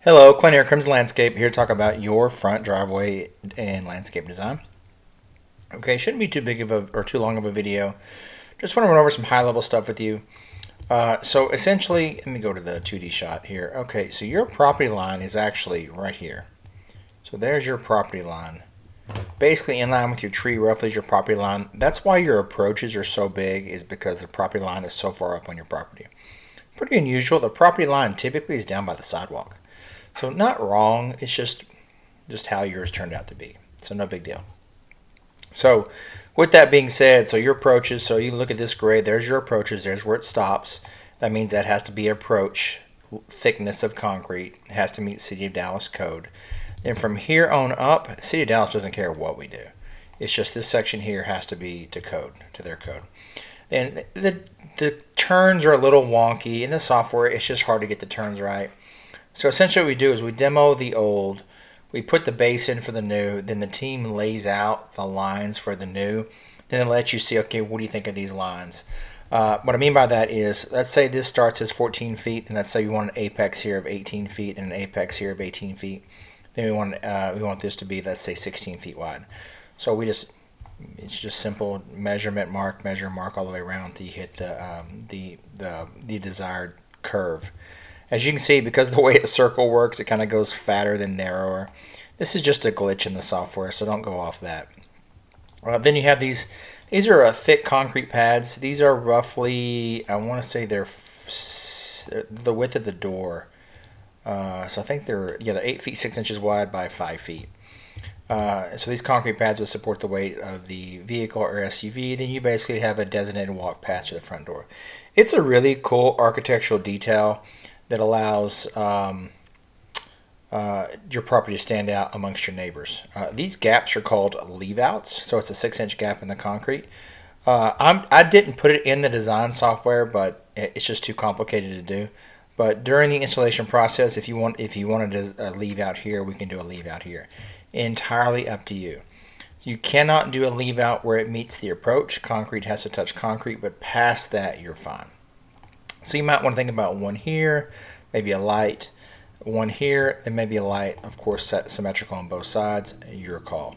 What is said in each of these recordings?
Hello, Clint here, Crimson Landscape, here to talk about your front driveway and landscape design. Okay, shouldn't be too big of a or too long of a video. Just want to run over some high-level stuff with you. So essentially, let me go to the 2D shot here. Okay, so your property line is actually right here. So there's your property line. Basically in line with your tree, roughly is your property line. That's why your approaches are so big, is because the property line is so far up on your property. Pretty unusual. The property line typically is down by the sidewalk. So not wrong, it's just how yours turned out to be. So no big deal. So with that being said, so your approaches, so you look at this grade, there's your approaches, there's where it stops. That means that has to be approach thickness of concrete. It has to meet City of Dallas code. Then from here on up, City of Dallas doesn't care what we do. It's just this section here has to be to code, to their code. And the turns are a little wonky. In the software, it's just hard to get the turns right. So essentially what we do is we demo the old, we put the base in for the new, then the team lays out the lines for the new, then it lets you see, okay, what do you think of these lines? What I mean by that is, let's say this starts as 14 feet, and let's say we want an apex here of 18 feet and an apex here of 18 feet. Then we want this to be, let's say, 16 feet wide. So it's just simple measurement, measure, mark all the way around until you hit the desired curve. As you can see, because of the way a circle works, it kind of goes fatter than narrower. This is just a glitch in the software, so don't go off that. Then you have these. These are thick concrete pads. These are roughly, I want to say they're the width of the door. So I think they're 8 feet 6 inches wide by 5 feet. So these concrete pads would support the weight of the vehicle or SUV. Then you basically have a designated walk path to the front door. It's a really cool architectural detail that allows your property to stand out amongst your neighbors. These gaps are called leave-outs, so it's a 6-inch gap in the concrete. I didn't put it in the design software, but it's just too complicated to do. But during the installation process, if you wanted a leave-out here, we can do a leave-out here. Entirely up to you. You cannot do a leave-out where it meets the approach. Concrete has to touch concrete, but past that, you're fine. So you might want to think about one here, maybe a light, one here, and maybe a light, of course, set symmetrical on both sides. Your call.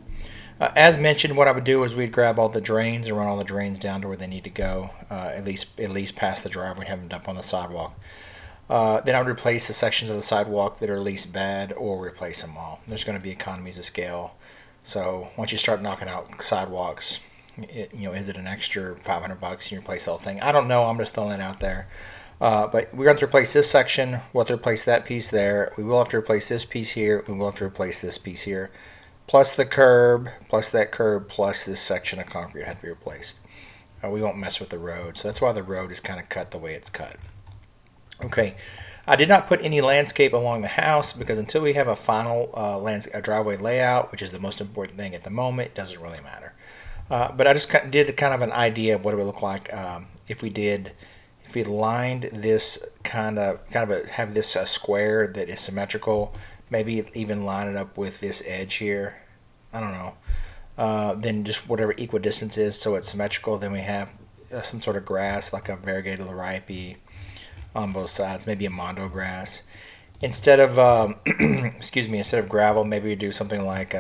As mentioned, what I would do is we'd grab all the drains and run all the drains down to where they need to go, at least past the driveway, have them dump on the sidewalk. Then I would replace the sections of the sidewalk that are least bad, or replace them all. There's going to be economies of scale. So once you start knocking out sidewalks, is it an extra $500 and you replace the whole thing? I don't know. I'm just throwing it out there. But we're going to replace this section. We'll have to replace that piece there. We will have to replace this piece here. We will have to replace this piece here. Plus the curb, plus that curb, plus this section of concrete had to be replaced. We won't mess with the road. So that's why the road is kind of cut the way it's cut. Okay. I did not put any landscape along the house because until we have a final driveway layout, which is the most important thing at the moment, it doesn't really matter. But I just did kind of an idea of what it would look like if we lined this have this square that is symmetrical, maybe even line it up with this edge here. I don't know. Then just whatever equidistance is, so it's symmetrical. Then we have some sort of grass, like a variegated liripe on both sides, maybe a mondo grass. Instead of instead of gravel, maybe we do something like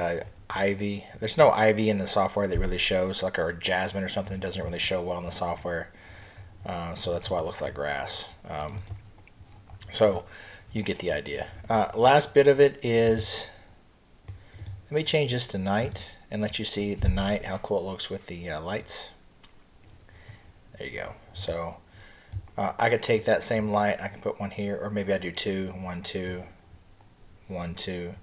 ivy. There's no ivy in the software that really shows, like our jasmine or something. It doesn't really show well in the software. So that's why it looks like grass. So you get the idea. Last bit of it is, let me change this to night and let you see the night, how cool it looks with the lights. There you go. So I could take that same light, I can put one here, or maybe I do two, 1, 2, 1, 2.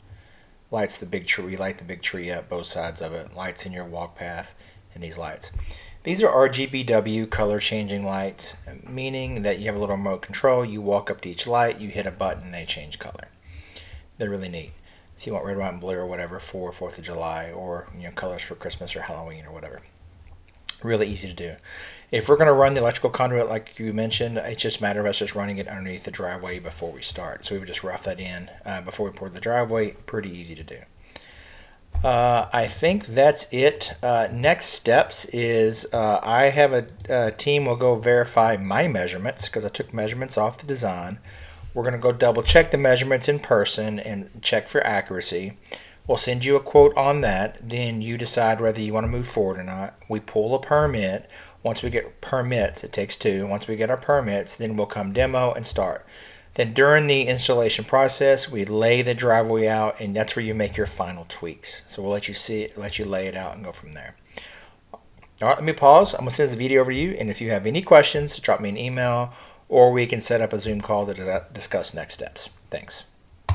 Lights the big tree, light the big tree up, both sides of it. Lights in your walk path, and these lights. These are RGBW color changing lights, meaning that you have a little remote control. You walk up to each light, you hit a button, they change color. They're really neat. If you want red, white, and blue or whatever for 4th of July, or colors for Christmas or Halloween or whatever. Really easy to do. If we're going to run the electrical conduit like you mentioned, it's just a matter of us just running it underneath the driveway before we start. So we would just rough that in before we pour the driveway. Pretty easy to do. I think that's it. Next steps is I have a team will go verify my measurements because I took measurements off the design. We're going to go double check the measurements in person and check for accuracy. We'll send you a quote on that. Then you decide whether you want to move forward or not. We pull a permit. Once we get permits, it takes two. Once we get our permits, then we'll come demo and start. Then during the installation process, we lay the driveway out, and that's where you make your final tweaks. So we'll let you see it, let you lay it out and go from there. All right, let me pause. I'm going to send this video over to you, and if you have any questions, drop me an email, or we can set up a Zoom call to discuss next steps. Thanks.